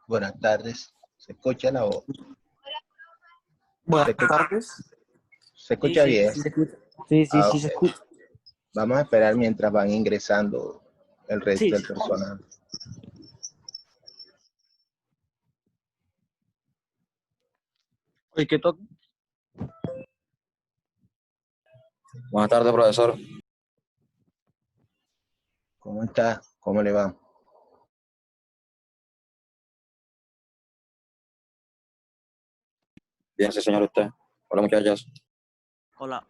Buenas tardes. ¿Se escucha la voz? Buenas tardes. ¿Se escucha bien? Sí, se escucha. Sí, Ah, se ok. escucha. Vamos a esperar mientras van ingresando el resto Sí. del personal. Oye, ¿qué toca? Buenas tardes, profesor. ¿Cómo está? ¿Cómo le va? Bien, sí, señor, usted. Hola, muchachas. Hola.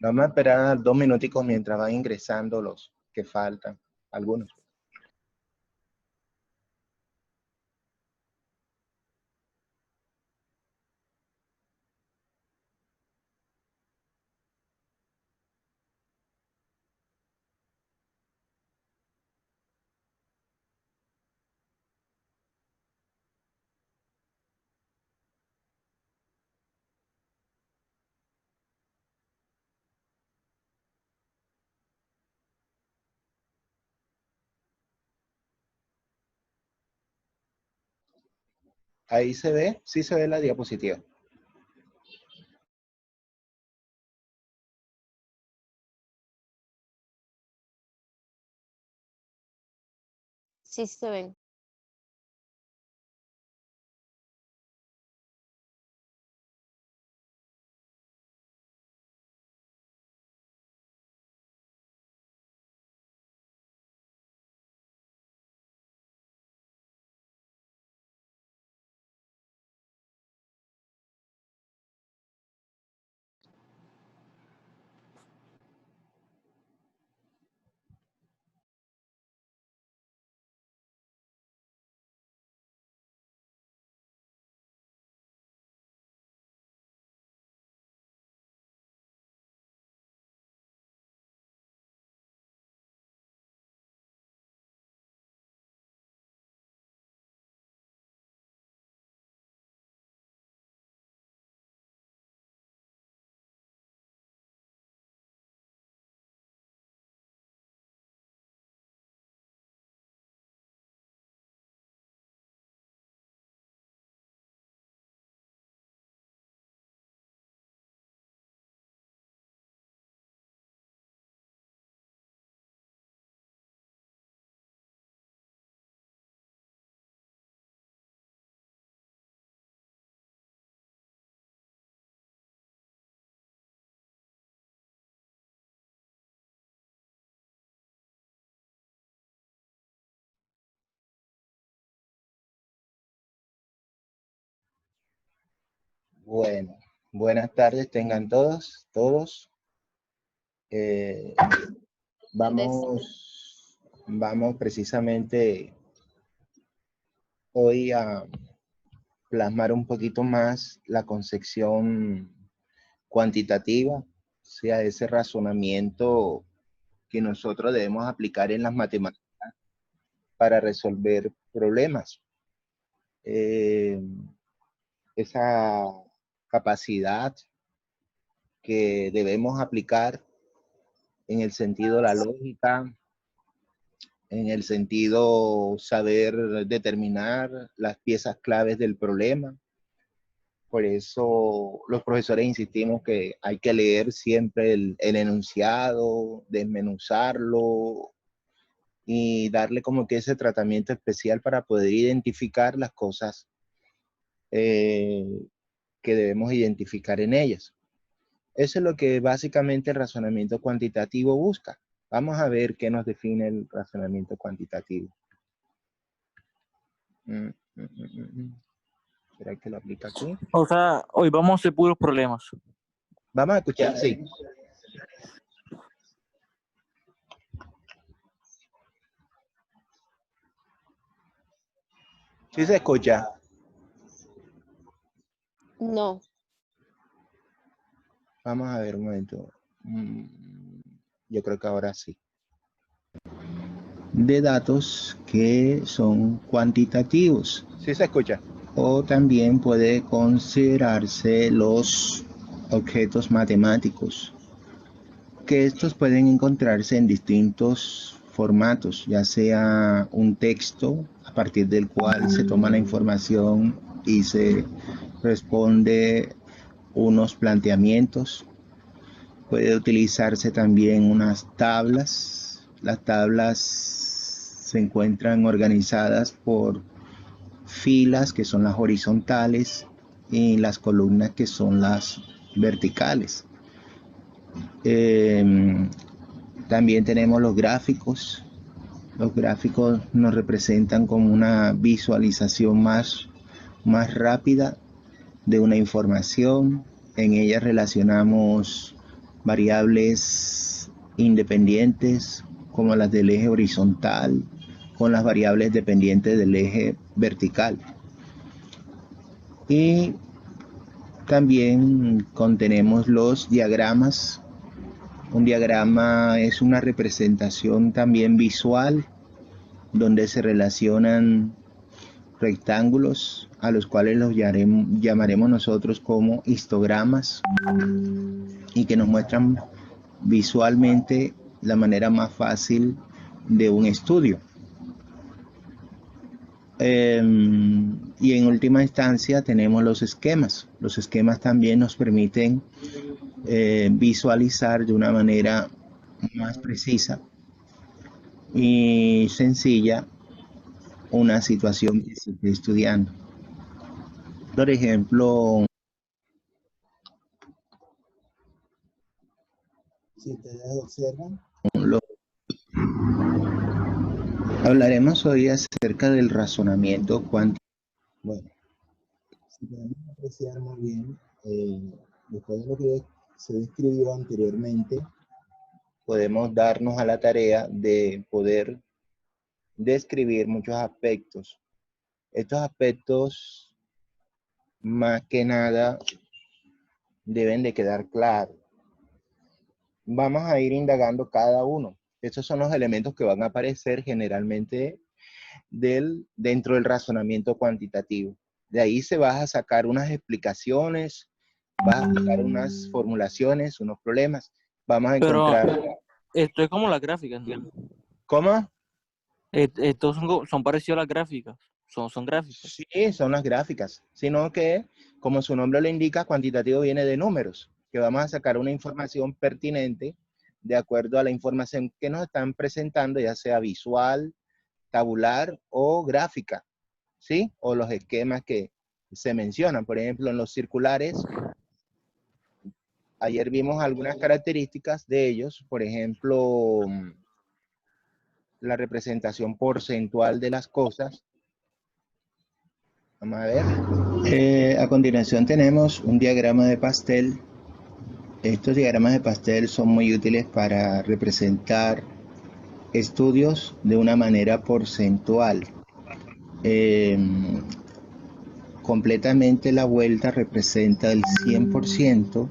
Vamos a esperar 2 minuticos mientras van ingresando los que faltan, algunos. Ahí se ve, sí se ve la diapositiva. Sí se ven. Bueno, buenas tardes tengan todos. Vamos precisamente hoy a plasmar un poquito más la concepción cuantitativa, o sea, ese razonamiento que nosotros debemos aplicar en las matemáticas para resolver problemas. Esa capacidad que debemos aplicar en el sentido de la lógica, en el sentido saber determinar las piezas claves del problema. Por eso los profesores insistimos que hay que leer siempre el enunciado, desmenuzarlo y darle como que ese tratamiento especial para poder identificar las cosas que debemos identificar en ellas. Eso es lo que básicamente el razonamiento cuantitativo busca. Vamos a ver qué nos define el razonamiento cuantitativo. ¿Será que lo aplica aquí? O sea, hoy vamos a hacer puros problemas. Vamos a escuchar, sí. ¿Sí se escucha? No. Vamos a ver un momento. Yo creo que ahora sí. De datos que son cuantitativos. Sí se escucha. O también puede considerarse los objetos matemáticos, que estos pueden encontrarse en distintos formatos, ya sea un texto a partir del cual se toma la información y se responde unos planteamientos. Puede utilizarse también unas tablas. Las tablas se encuentran organizadas por filas, que son las horizontales, y las columnas, que son las verticales. También tenemos los gráficos. Los gráficos nos representan como una visualización más rápida de una información. En ellas relacionamos variables independientes como las del eje horizontal con las variables dependientes del eje vertical. Y también contenemos los diagramas. Un diagrama es una representación también visual donde se relacionan rectángulos a los cuales los llamaremos nosotros como histogramas, y que nos muestran visualmente la manera más fácil de un estudio. Y en última instancia tenemos los esquemas. Los esquemas también nos permiten visualizar de una manera más precisa y sencilla una situación que se esté estudiando. Por ejemplo, si ustedes observan, hablaremos hoy acerca del razonamiento cuántico. Bueno, si podemos apreciar muy bien, después de lo que se describió anteriormente, podemos darnos a la tarea de poder describir muchos aspectos. Estos aspectos, más que nada, deben de quedar claros. Vamos a ir indagando cada uno. Estos son los elementos que van a aparecer generalmente dentro del razonamiento cuantitativo. De ahí se vas a sacar unas explicaciones, vas a sacar unas formulaciones, unos problemas. Vamos a encontrar... Pero esto es como las gráficas, ¿no? ¿Cómo? Estos son parecidos a las gráficas. Son gráficas. Sí, son las gráficas, sino que, como su nombre lo indica, cuantitativo viene de números, que vamos a sacar una información pertinente de acuerdo a la información que nos están presentando, ya sea visual, tabular o gráfica, ¿sí? O los esquemas que se mencionan. Por ejemplo, en los circulares, ayer vimos algunas características de ellos, por ejemplo, la representación porcentual de las cosas. Vamos a ver. A continuación tenemos un diagrama de pastel. Estos diagramas de pastel son muy útiles para representar estudios de una manera porcentual. Completamente la vuelta representa el 100%,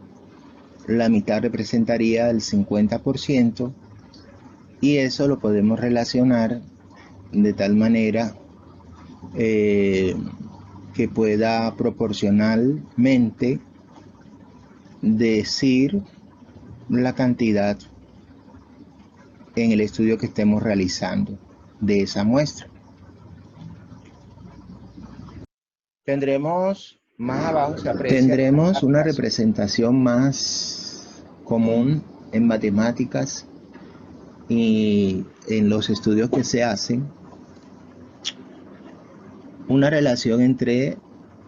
la mitad representaría el 50%, y eso lo podemos relacionar de tal manera que pueda proporcionalmente decir la cantidad en el estudio que estemos realizando de esa muestra. Tendremos más abajo, se aprecia, tendremos una representación más común en matemáticas y en los estudios que se hacen, una relación entre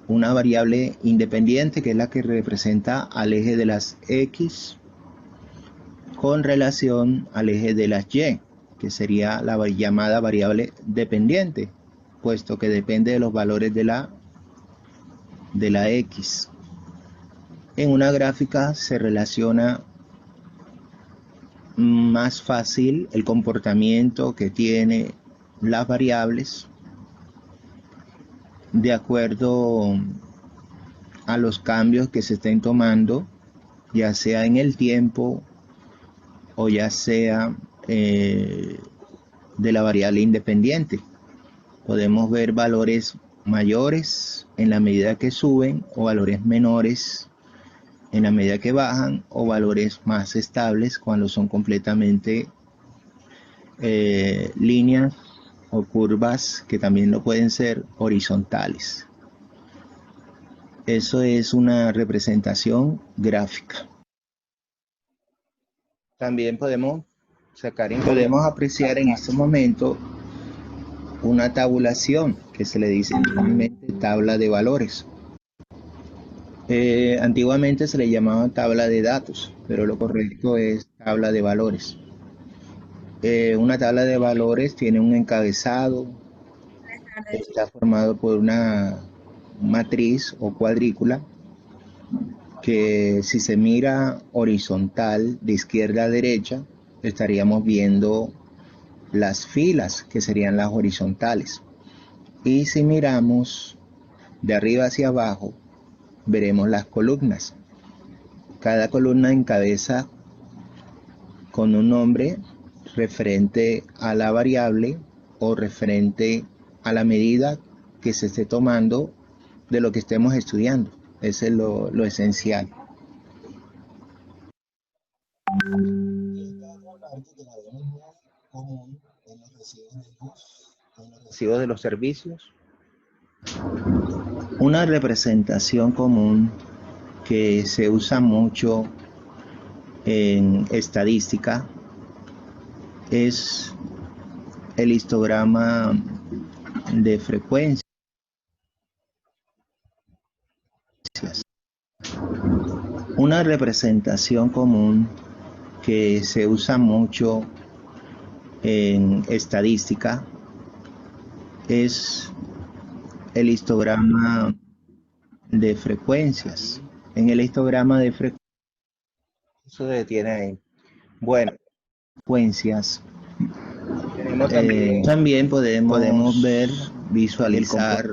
una variable independiente, que es la que representa al eje de las X, con relación al eje de las Y, que sería la llamada variable dependiente, puesto que depende de los valores de la X. En una gráfica se relaciona más fácil el comportamiento que tiene las variables de acuerdo a los cambios que se estén tomando ya sea en el tiempo o ya sea de la variable independiente. Podemos ver valores mayores en la medida que suben o valores menores en la medida que bajan o valores más estables cuando son completamente líneas o curvas que también lo pueden ser horizontales. Eso es una representación gráfica. También podemos apreciar en este momento una tabulación que se le dice normalmente tabla de valores. Antiguamente se le llamaba tabla de datos, pero lo correcto es tabla de valores. Una tabla de valores tiene un encabezado, está formado por una matriz o cuadrícula que si se mira horizontal de izquierda a derecha, estaríamos viendo las filas que serían las horizontales. Y si miramos de arriba hacia abajo, veremos las columnas. Cada columna encabeza con un nombre referente a la variable o referente a la medida que se esté tomando de lo que estemos estudiando. Eso es lo esencial. Recibo de los servicios. Una representación común que se usa mucho en estadística es el histograma de frecuencias. Una representación común que se usa mucho en estadística es el histograma de frecuencias. En el histograma de frecuencias, eso se detiene ahí. Bueno, frecuencias. También podemos ver, visualizar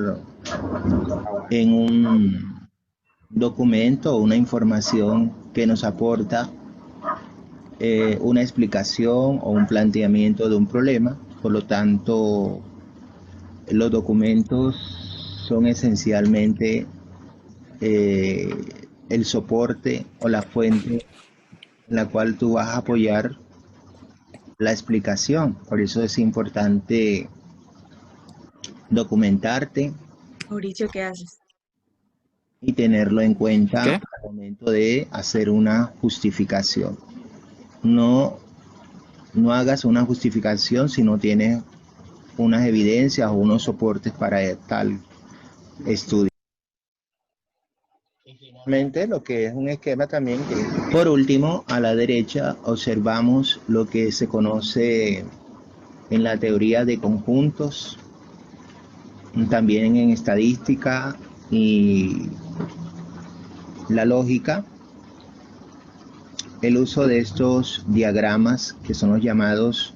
en un documento o una información que nos aporta una explicación o un planteamiento de un problema. Por lo tanto, los documentos son esencialmente el soporte o la fuente en la cual tú vas a apoyar la explicación. Por eso es importante documentarte. Mauricio, ¿qué haces? Y tenerlo en cuenta ¿Qué? al momento de hacer una justificación. No hagas una justificación si no tienes unas evidencias o unos soportes para tal estudio. Y finalmente, lo que es un esquema también que, por último, a la derecha observamos lo que se conoce en la teoría de conjuntos, también en estadística y la lógica, el uso de estos diagramas que son los llamados,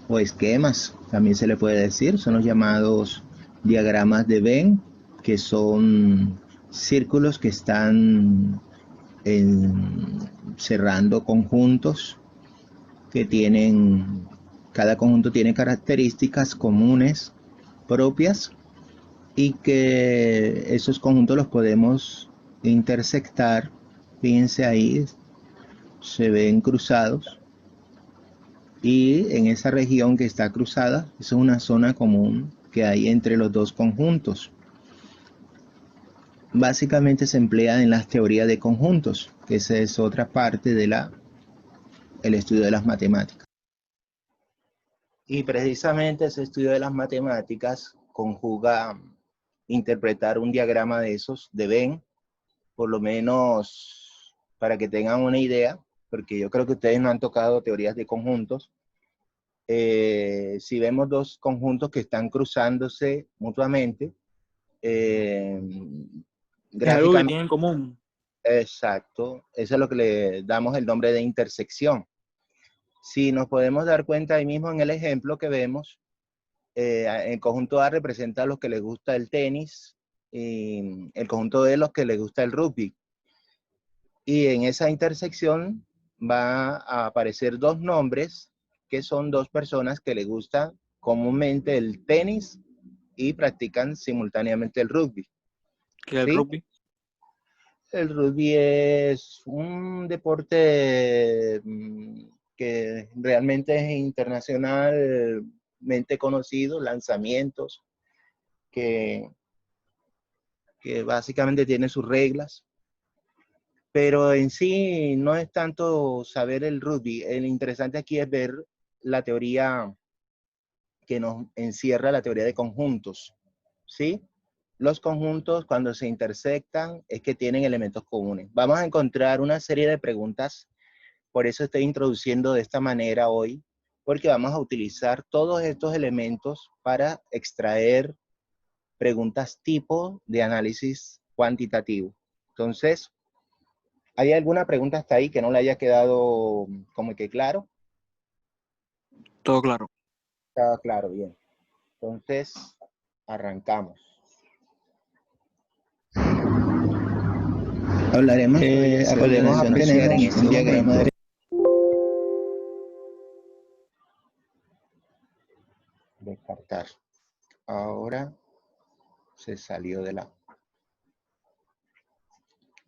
o esquemas, también se le puede decir, son los llamados diagramas de Venn, que son círculos que están cerrando conjuntos que tienen, cada conjunto tiene características comunes propias y que esos conjuntos los podemos intersectar. Fíjense ahí, se ven cruzados y en esa región que está cruzada, es una zona común que hay entre los dos conjuntos. Básicamente se emplea en las teorías de conjuntos, que esa es otra parte de el estudio de las matemáticas. Y precisamente ese estudio de las matemáticas conjuga interpretar un diagrama de esos, de Venn, por lo menos para que tengan una idea, porque yo creo que ustedes no han tocado teorías de conjuntos. Si vemos dos conjuntos que están cruzándose mutuamente, Es algo que tienen en común. Exacto, eso es lo que le damos el nombre de intersección. Si nos podemos dar cuenta ahí mismo en el ejemplo que vemos, el conjunto A representa a los que les gusta el tenis y el conjunto B los que les gusta el rugby. y en esa intersección va a aparecer dos nombres que son dos personas que le gusta comúnmente el tenis y practican simultáneamente el rugby. ¿Qué es el ¿Sí? rugby? El rugby es un deporte que realmente es internacionalmente conocido, lanzamientos, que básicamente tiene sus reglas, pero en sí no es tanto saber el rugby. El interesante aquí es ver la teoría que nos encierra la teoría de conjuntos, ¿sí? Los conjuntos, cuando se intersectan, es que tienen elementos comunes. Vamos a encontrar una serie de preguntas, por eso estoy introduciendo de esta manera hoy, porque vamos a utilizar todos estos elementos para extraer preguntas tipo de análisis cuantitativo. Entonces, ¿hay alguna pregunta hasta ahí que no le haya quedado como que claro? Todo claro. Está claro, bien. Entonces, arrancamos. Hablaremos podemos apreciar en este diagrama de descartar. Ahora se salió de la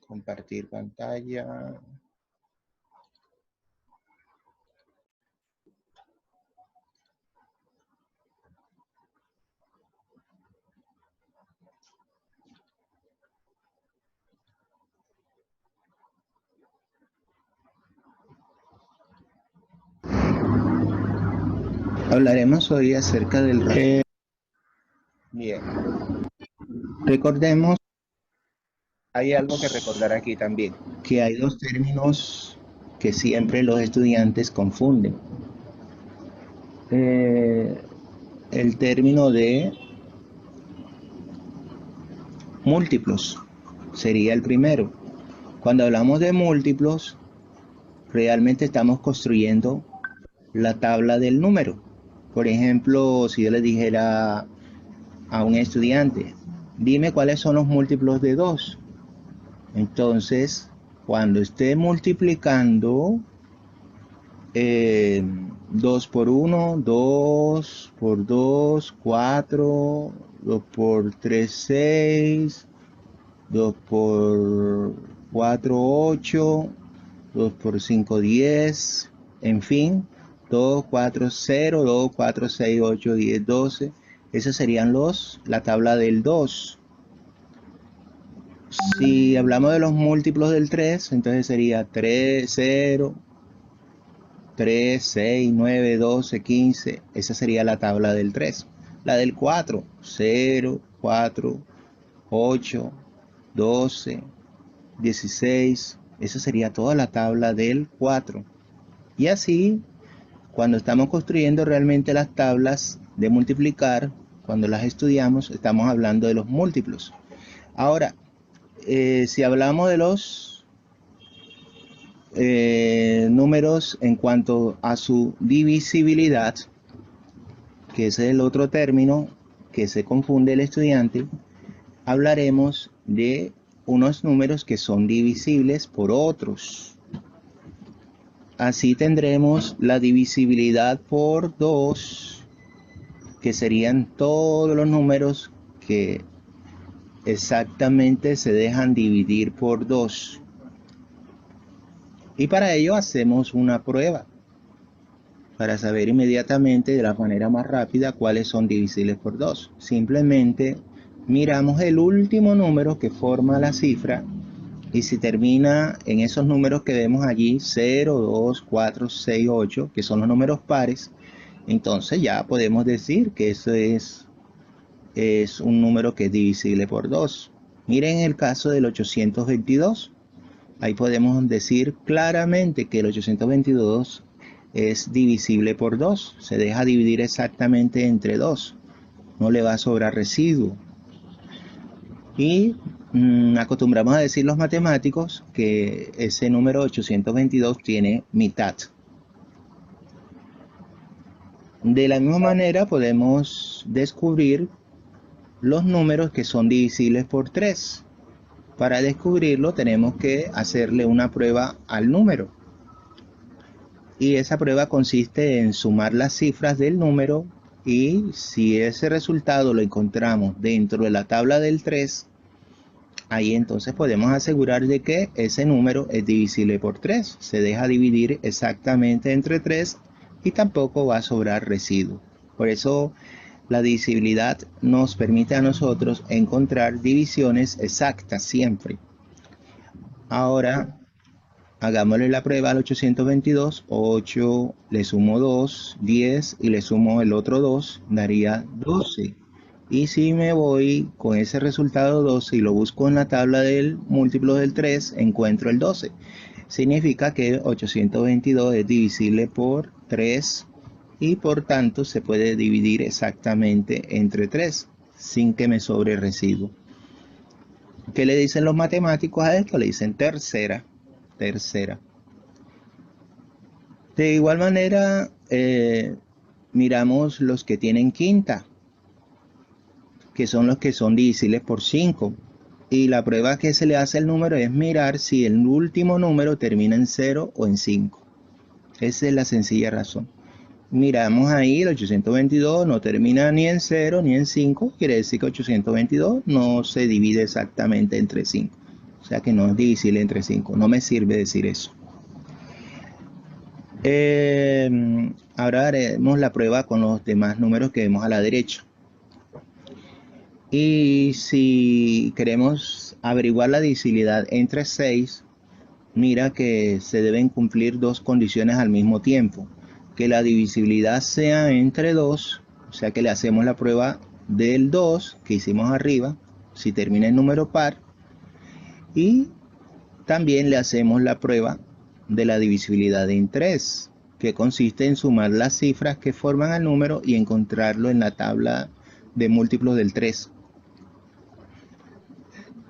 compartir pantalla. Hablaremos hoy acerca del bien. Recordemos, hay algo que recordar aquí también, que hay dos términos que siempre los estudiantes confunden. El término de múltiplos sería el primero. Cuando hablamos de múltiplos, realmente estamos construyendo la tabla del número. Por ejemplo, si yo le dijera a un estudiante, dime cuáles son los múltiplos de 2. Entonces, cuando esté multiplicando 2 por 1, 2 por 2, 4, 2 por 3, 6, 2 por 4, 8, 2 por 5, 10, en fin, 2, 4, 0, 2, 4, 6, 8, 10, 12. Esos serían la tabla del 2. Si hablamos de los múltiplos del 3, entonces sería 3, 0, 3, 6, 9, 12, 15. Esa sería la tabla del 3. La del 4, 0, 4, 8, 12, 16. Esa sería toda la tabla del 4. Y así, cuando estamos construyendo realmente las tablas de multiplicar, cuando las estudiamos, estamos hablando de los múltiplos. Ahora, si hablamos de los números en cuanto a su divisibilidad, que ese es el otro término que se confunde el estudiante, hablaremos de unos números que son divisibles por otros. Así tendremos la divisibilidad por 2, que serían todos los números que exactamente se dejan dividir por 2. Y para ello hacemos una prueba para saber inmediatamente de la manera más rápida cuáles son divisibles por 2. Simplemente miramos el último número que forma la cifra y si termina en esos números que vemos allí, 0, 2, 4, 6, 8, que son los números pares, entonces ya podemos decir que eso es un número que es divisible por 2. Miren el caso del 822. Ahí podemos decir claramente que el 822 es divisible por 2. Se deja dividir exactamente entre 2. No le va a sobrar residuo. Y acostumbramos a decir los matemáticos que ese número 822 tiene mitad. De la misma manera podemos descubrir los números que son divisibles por 3. Para descubrirlo tenemos que hacerle una prueba al número. Y esa prueba consiste en sumar las cifras del número y si ese resultado lo encontramos dentro de la tabla del 3, ahí entonces podemos asegurar de que ese número es divisible por 3. Se deja dividir exactamente entre 3 y tampoco va a sobrar residuo. Por eso la divisibilidad nos permite a nosotros encontrar divisiones exactas siempre. Ahora hagámosle la prueba al 822, 8 le sumo 2, 10 y le sumo el otro 2, daría 12. Y si me voy con ese resultado 12 y lo busco en la tabla del múltiplo del 3, encuentro el 12. Significa que 822 es divisible por 3 y por tanto se puede dividir exactamente entre 3 sin que me sobre residuo. ¿Qué le dicen los matemáticos a esto? Le dicen tercera. De igual manera, miramos los que tienen quinta, que son los que son divisibles por 5. Y la prueba que se le hace al número es mirar si el último número termina en 0 o en 5. Esa es la sencilla razón. Miramos ahí, el 822 no termina ni en 0 ni en 5. Quiere decir que 822 no se divide exactamente entre 5. O sea que no es divisible entre 5. No me sirve decir eso. Ahora haremos la prueba con los demás números que vemos a la derecha. Y si queremos averiguar la divisibilidad entre 6, mira que se deben cumplir dos condiciones al mismo tiempo. Que la divisibilidad sea entre 2, o sea que le hacemos la prueba del 2 que hicimos arriba, si termina en número par. Y también le hacemos la prueba de la divisibilidad en 3, que consiste en sumar las cifras que forman el número y encontrarlo en la tabla de múltiplos del 3.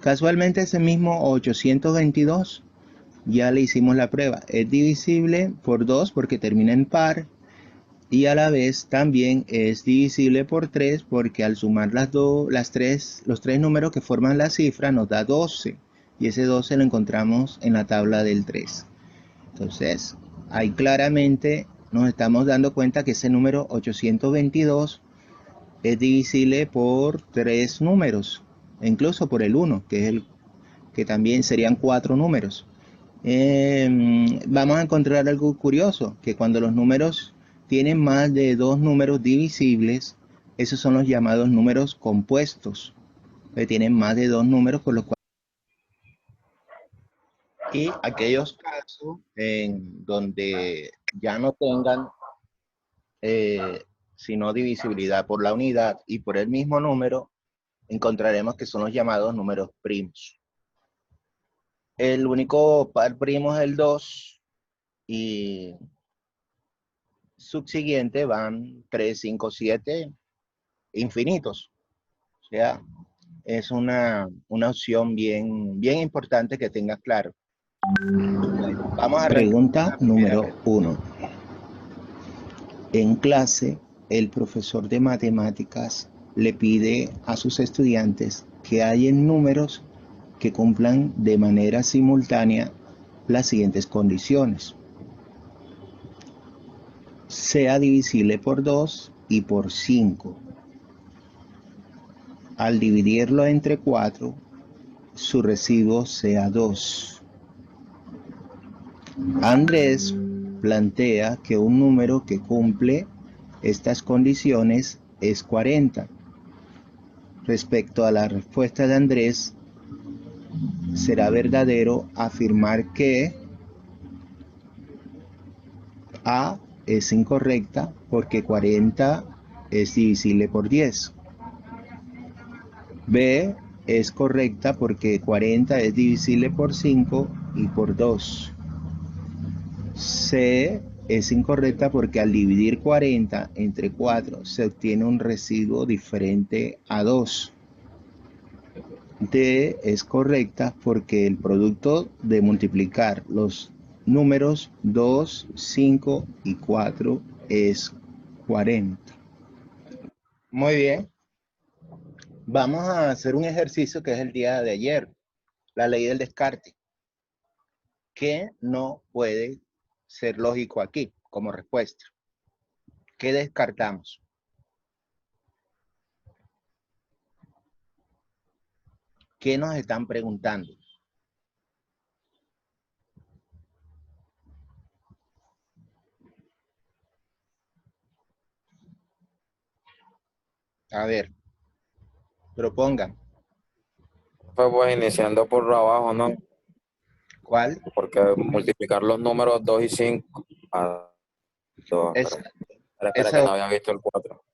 Casualmente ese mismo 822 ya le hicimos la prueba. Es divisible por 2 porque termina en par y a la vez también es divisible por 3 porque al sumar los tres números que forman la cifra nos da 12 y ese 12 lo encontramos en la tabla del 3. Entonces, ahí claramente nos estamos dando cuenta que ese número 822 es divisible por 3 números, e incluso por el 1, que es el que también serían 4 números. Vamos a encontrar algo curioso, que cuando los números tienen más de 2 números divisibles, esos son los llamados números compuestos, que tienen más de 2 números por los cuales. Y aquellos casos en donde ya no tengan sino divisibilidad por la unidad y por el mismo número, encontraremos que son los llamados números primos. El único par primo es el 2 y subsiguiente van 3, 5, 7 infinitos. O sea, es una opción bien importante que tengas claro. Vamos a pregunta número 1. En clase, el profesor de matemáticas le pide a sus estudiantes que hallen números que cumplan de manera simultánea las siguientes condiciones. Sea divisible por 2 y por 5. Al dividirlo entre 4, su residuo sea 2. Andrés plantea que un número que cumple estas condiciones es 40. Respecto a la respuesta de Andrés, será verdadero afirmar que A es incorrecta porque 40 es divisible por 10. B es correcta porque 40 es divisible por 5 y por 2. C es incorrecta porque al dividir 40 entre 4 se obtiene un residuo diferente a 2. D es correcta porque el producto de multiplicar los números 2, 5 y 4 es 40. Muy bien. Vamos a hacer un ejercicio que es el día de ayer. la ley del descarte. ¿Qué no puede ser lógico aquí como respuesta? ¿Qué descartamos? ¿Qué nos están preguntando? A ver, propongan. Pues iniciando por abajo, ¿no? ¿Cuál? Porque multiplicar los números 2 y 5 a 2. Es, Espera, que esa, no había visto el 4.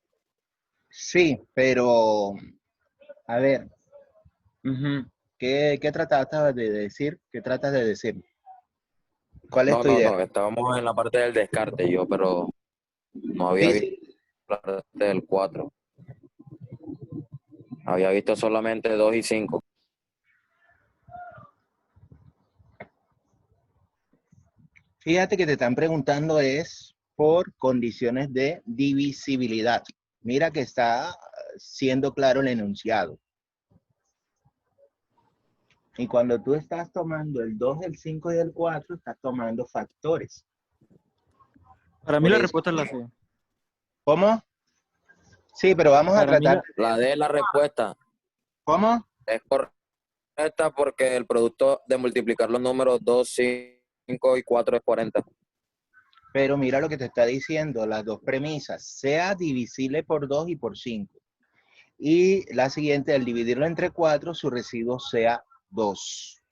sí, pero, a ver, ¿qué tratabas de decir? ¿Qué tratas de decir? ¿Cuál es tu idea? No, estábamos en la parte del descarte yo, pero no había Sí, visto sí. la parte del 4. Había visto solamente 2 y 5. Fíjate que te están preguntando es por condiciones de divisibilidad. Mira que está siendo claro el enunciado. Y cuando tú estás tomando el 2, el 5 y el 4, estás tomando factores. Para mí Por la eso. respuesta es la C. ¿Cómo? Sí, pero vamos a Para mí tratar. La D, la respuesta ¿Cómo? es correcta porque el producto de multiplicar los números 2, 5 y 4 es 40. Pero mira lo que te está diciendo, las dos premisas, sea divisible por 2 y por 5. Y la siguiente, al dividirlo entre 4, su residuo sea 2.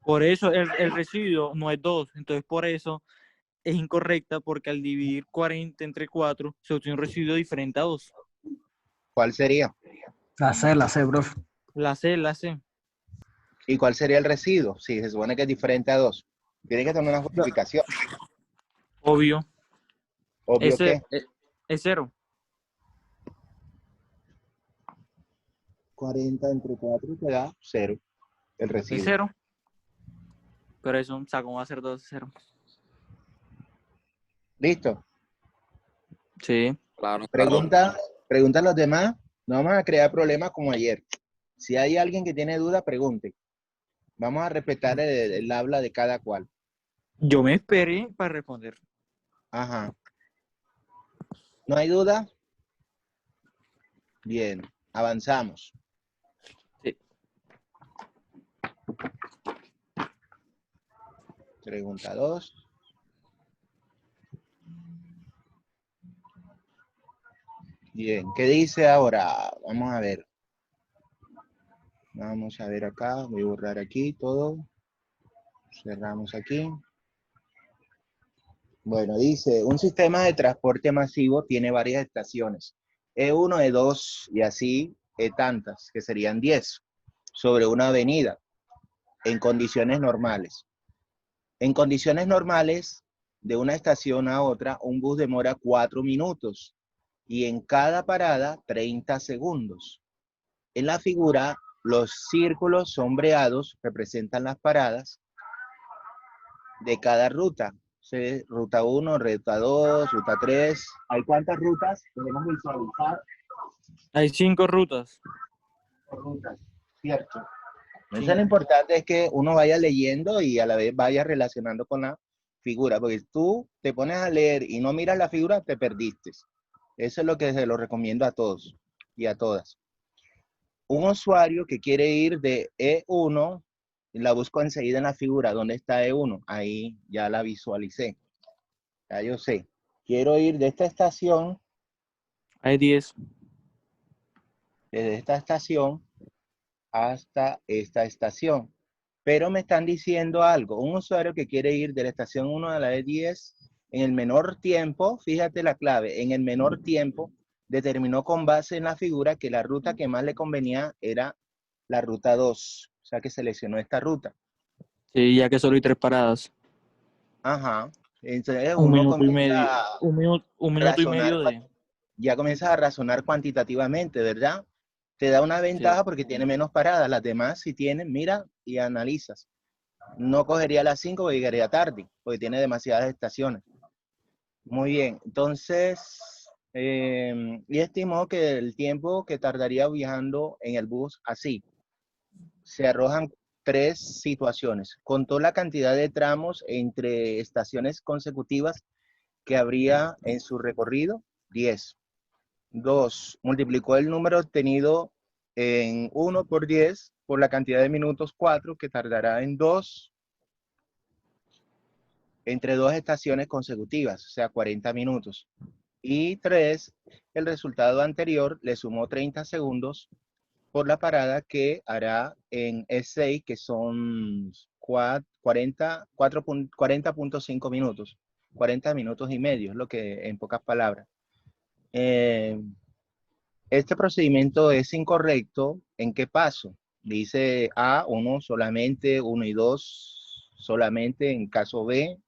Por eso el residuo no es 2. Entonces, por eso es incorrecta, porque al dividir 40 entre 4 se obtiene un residuo diferente a 2. ¿Cuál sería? La C, profe. La C, la C. ¿Y cuál sería el residuo? Sí, se supone que es diferente a 2. Tiene que tener una justificación. Obvio. Obvio que Es 0. 40 entre 4 te da 0, el Es residuo. 0. Pero eso, o sea, ¿cómo va a ser 2? 0. ¿Listo? Sí. Claro. Pregunta a los demás. No vamos a crear problemas como ayer. Si hay alguien que tiene duda, pregunte. Vamos a respetar el habla de cada cual. Yo me esperé para responder. Ajá. ¿No hay duda? Bien, avanzamos. Sí. Pregunta 2. Bien, ¿qué dice ahora? Vamos a ver. Vamos a ver acá. Voy a borrar aquí todo. Cerramos aquí. Bueno, dice, un sistema de transporte masivo tiene varias estaciones. E1, E2 y así tantas, que serían 10, sobre una avenida, en condiciones normales. En condiciones normales, de una estación a otra, un bus demora 4 minutos y en cada parada 30 segundos. En la figura, los círculos sombreados representan las paradas de cada ruta. Sí, ruta 1, ruta 2, ruta 3. ¿Hay cuántas rutas? Podemos visualizar Hay 5 rutas. rutas, ¿cierto? Sí. Eso es lo importante, es que uno vaya leyendo y a la vez vaya relacionando con la figura, porque tú te pones a leer y no miras la figura, te perdiste. Eso es lo que se lo recomiendo a todos y a todas. Un usuario que quiere ir de E1, la busco enseguida en la figura. ¿Dónde está E1? Ahí ya la visualicé. Ya yo sé. Quiero ir de esta estación, Hay 10. desde esta estación hasta esta estación. Pero me están diciendo algo. Un usuario que quiere ir de la estación 1 a la E10 en el menor tiempo, fíjate la clave, en el menor tiempo, determinó con base en la figura que la ruta que más le convenía era la ruta 2. O sea que seleccionó esta ruta. Sí, ya que solo hay 3 paradas. Ajá. Entonces Un uno minuto y comienza medio. a Un minuto y razonar, medio de. ya comienzas a razonar cuantitativamente, ¿verdad? Te da una Sí. ventaja porque tiene menos paradas. Las demás, si tienen, mira y analizas. No cogería las 5 porque llegaría tarde, porque tiene demasiadas estaciones. Muy bien, entonces, y estimó que el tiempo que tardaría viajando en el bus así, se arrojan tres situaciones. Contó la cantidad de tramos entre estaciones consecutivas que habría en su recorrido, 10. 2. Multiplicó el número obtenido en 1 por 10 por la cantidad de minutos, 4, que tardará en 2, entre dos estaciones consecutivas, o sea, 40 minutos. Y 3, el resultado anterior le sumó 30 segundos por la parada que hará en E6, que son 40.5 minutos. 40 minutos y medio, es lo que en pocas palabras. Este procedimiento es incorrecto. ¿En qué paso? Dice A, 1 solamente, 1 y 2 solamente, en caso B.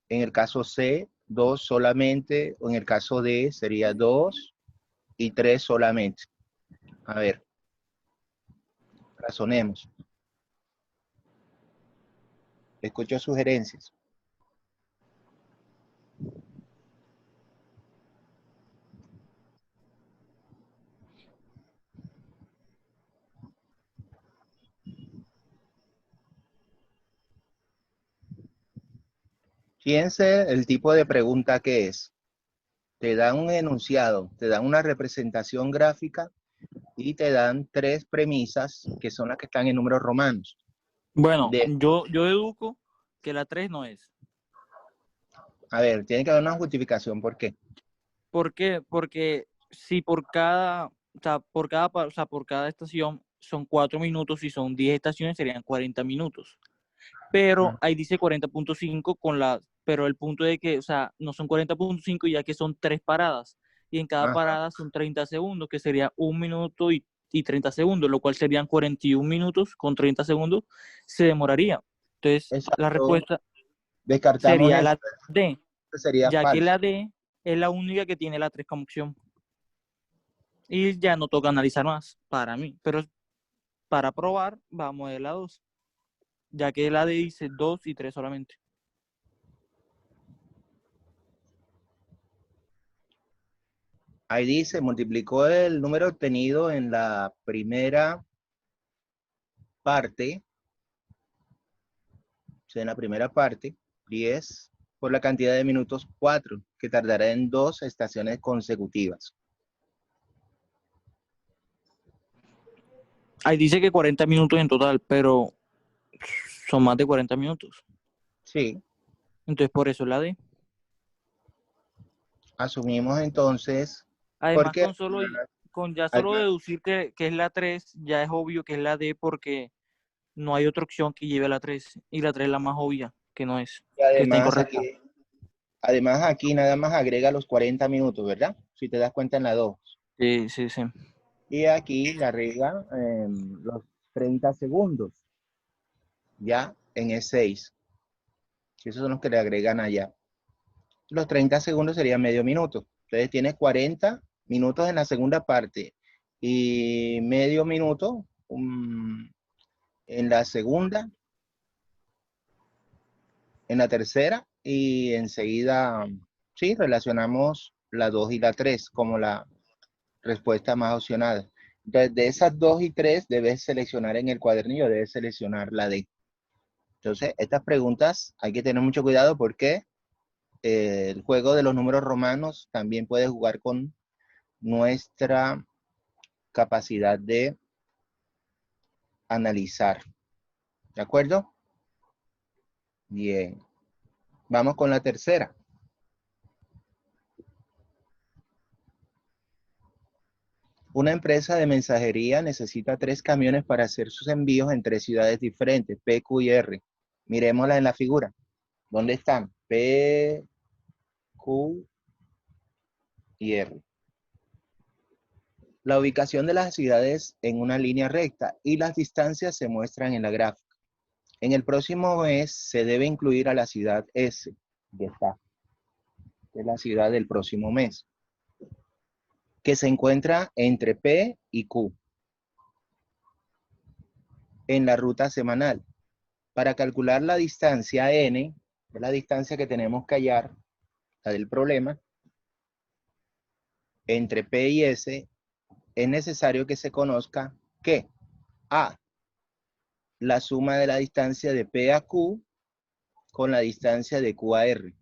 En el caso C, 2 solamente, o en el caso D sería 2 y 3 solamente. A ver, razonemos. Escucho sugerencias. Fíjense el tipo de pregunta que es. Te dan un enunciado, te dan una representación gráfica y te dan tres premisas que son las que están en números romanos. Bueno, yo deduco que la 3 no es. A ver, tiene que haber una justificación. ¿Por qué? ¿Por qué? Porque si por cada, o sea, por cada estación son 4 minutos y son 10 estaciones, serían 40 minutos. Pero ahí dice 40.5 pero el punto de que, o sea, no son 40.5 ya que son 3 paradas. Y en cada parada son 30 segundos, que sería 1 minuto y 30 segundos, lo cual serían 41 minutos con 30 segundos, se demoraría. Entonces, Exacto. la respuesta Descartamos sería eso. la D, Sería ya que falso. la D es la única que tiene la 3 como opción. Y ya no toca analizar más para mí. Pero para probar, vamos a la 2. Ya que la D dice 2 y 3 solamente. Ahí dice, multiplicó el número obtenido en la primera parte, o sea, en la primera parte, 10, por la cantidad de minutos, 4, que tardará en 2 estaciones consecutivas. Ahí dice que 40 minutos en total, pero son más de 40 minutos. Sí. Entonces, por eso la D. Asumimos entonces, Además, porque con ya solo además, deducir que es la 3, ya es obvio que es la D porque no hay otra opción que lleve a la 3. Y la 3 es la más obvia, que no es, que está incorrecta. además aquí nada más agrega los 40 minutos, ¿verdad? Si te das cuenta en la 2. Sí, sí, sí. Y aquí le agrega los 30 segundos, ya en E6. Esos son los que le agregan allá. Los 30 segundos serían medio minuto. Entonces tienes 40 minutos en la segunda parte y medio minuto en la segunda, en la tercera, y enseguida, sí, relacionamos la 2 y la 3 como la respuesta más opcionada. Entonces, de esas 2 y 3 debes seleccionar en el cuadernillo, debes seleccionar la D. Entonces, estas preguntas hay que tener mucho cuidado porque el juego de los números romanos también puede jugar con nuestra capacidad de analizar. ¿De acuerdo? Bien. Vamos con la tercera. Una empresa de mensajería necesita 3 camiones para hacer sus envíos en 3 ciudades diferentes, P, Q y R. Miremosla en la figura. ¿Dónde están? P, Q y R. La ubicación de las ciudades en una línea recta y las distancias se muestran en la gráfica. En el próximo mes se debe incluir a la ciudad S, que está, que es la ciudad del próximo mes, que se encuentra entre P y Q en la ruta semanal. Para calcular la distancia N, que es la distancia que tenemos que hallar, la del problema, entre P y S, es necesario que se conozca que A, la suma de la distancia de P a Q con la distancia de Q a R.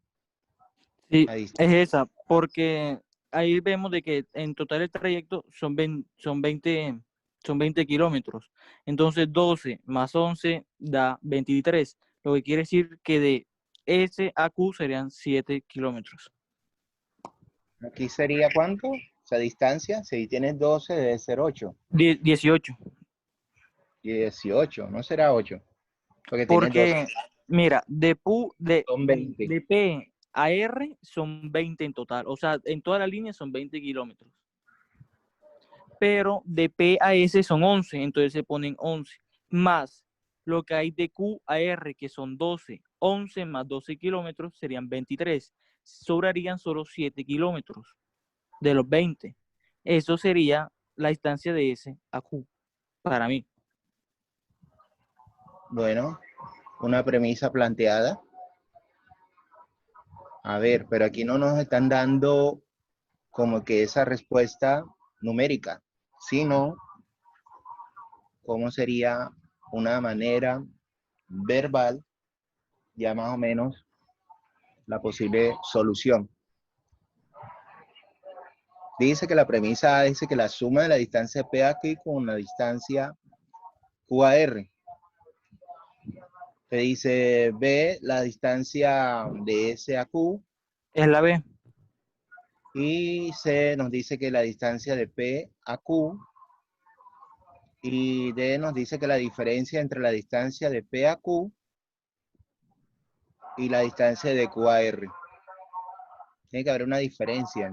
Sí, La es esa, porque ahí vemos de que en total el trayecto son 20 kilómetros. Entonces 12 más 11 da 23, lo que quiere decir que de S a Q serían 7 kilómetros. Aquí sería ¿cuánto? Esa distancia, si tienes 12, debe ser 8. 18. 18, no será 8. Porque tienes 12, Porque, mira, son 20. de P a R son 20 en total. O sea, en toda la línea son 20 kilómetros. Pero de P a S son 11, entonces se ponen 11. Más lo que hay de Q a R, que son 12. 11 más 12 kilómetros serían 23. Sobrarían solo 7 kilómetros de los 20. Eso sería la distancia de S a Q, para mí. Bueno, una premisa planteada. A ver, pero aquí no nos están dando como que esa respuesta numérica, sino cómo sería una manera verbal, ya más o menos, la posible solución. Dice que la premisa A dice que la suma de la distancia P aquí con la distancia Q a R. Te dice B, la distancia de S a Q, Es la B. y C nos dice que la distancia de P a Q, y D nos dice que la diferencia entre la distancia de P a Q y la distancia de Q a R. Tiene que haber una diferencia.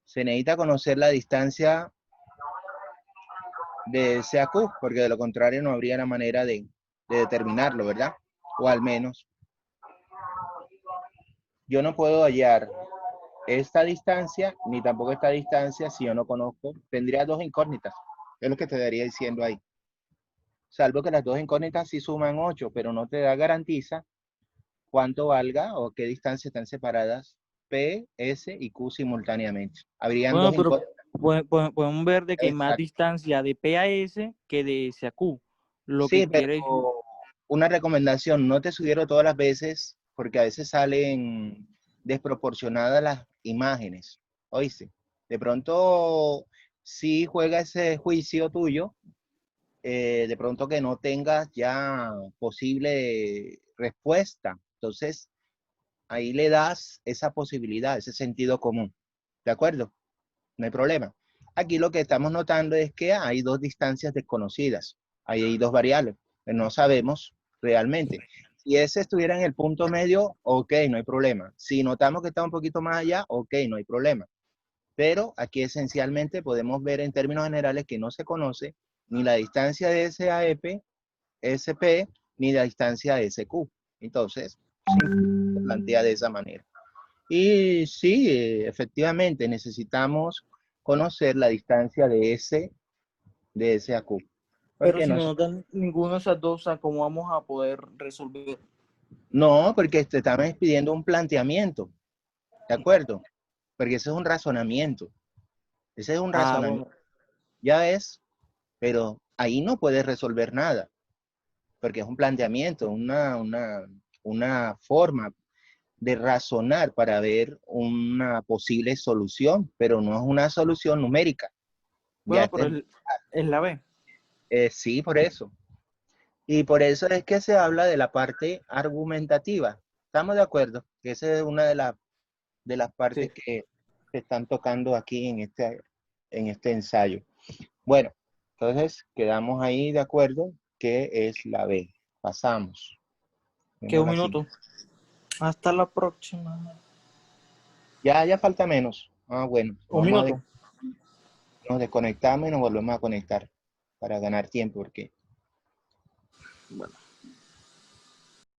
Se necesita conocer la distancia de S a Q, porque de lo contrario no habría la manera de determinarlo, ¿verdad? O al menos yo no puedo hallar esta distancia, ni tampoco esta distancia, si yo no conozco. Tendría dos incógnitas, es lo que te daría diciendo ahí. Salvo que las dos incógnitas sí suman 8, pero no te da garantiza cuánto valga o qué distancia están separadas P, S y Q simultáneamente. Habrían Bueno, dos pero incógnitas. podemos ver de que hay más Exacto. distancia de P a S que de S a Q. Lo Sí, que pero quiere decir, una recomendación, no te sugiero todas las veces, porque a veces salen desproporcionadas las imágenes. ¿Oíste? De pronto, sí juega ese juicio tuyo, de pronto que no tengas ya posible respuesta. Entonces, ahí le das esa posibilidad, ese sentido común. ¿De acuerdo? No hay problema. Aquí lo que estamos notando es que hay dos distancias desconocidas. Ahí hay dos variables que no sabemos realmente. Si ese estuviera en el punto medio, ok, no hay problema. Si notamos que está un poquito más allá, ok, no hay problema. Pero aquí esencialmente podemos ver en términos generales que no se conoce ni la distancia de SAP, SP, ni la distancia de SQ. Entonces, se plantea de esa manera. Y sí, efectivamente, necesitamos conocer la distancia de S a Q. pero Porque si no, no nos dan ninguna de esas dos, ¿cómo vamos a poder resolver? no, porque te estamos pidiendo un planteamiento, ¿de acuerdo? Porque ese es un razonamiento. Ese es un Ah, bueno. razonamiento. Ya ves, pero ahí no puedes resolver nada, porque es un planteamiento, una forma de razonar para ver una posible solución, pero no es una solución numérica. Ya Bueno, está, pero es la B. sí, por eso. Y por eso es que se habla de la parte argumentativa. ¿Estamos de acuerdo? Que esa es una de las partes Sí. que se están tocando aquí en este ensayo. Bueno, entonces quedamos ahí de acuerdo que es la B. Pasamos. Queda Vemos un la minuto. siguiente. Hasta la próxima. Ya falta menos. Ah, bueno, Un minuto. nos desconectamos y nos volvemos a conectar para ganar tiempo, porque Bueno.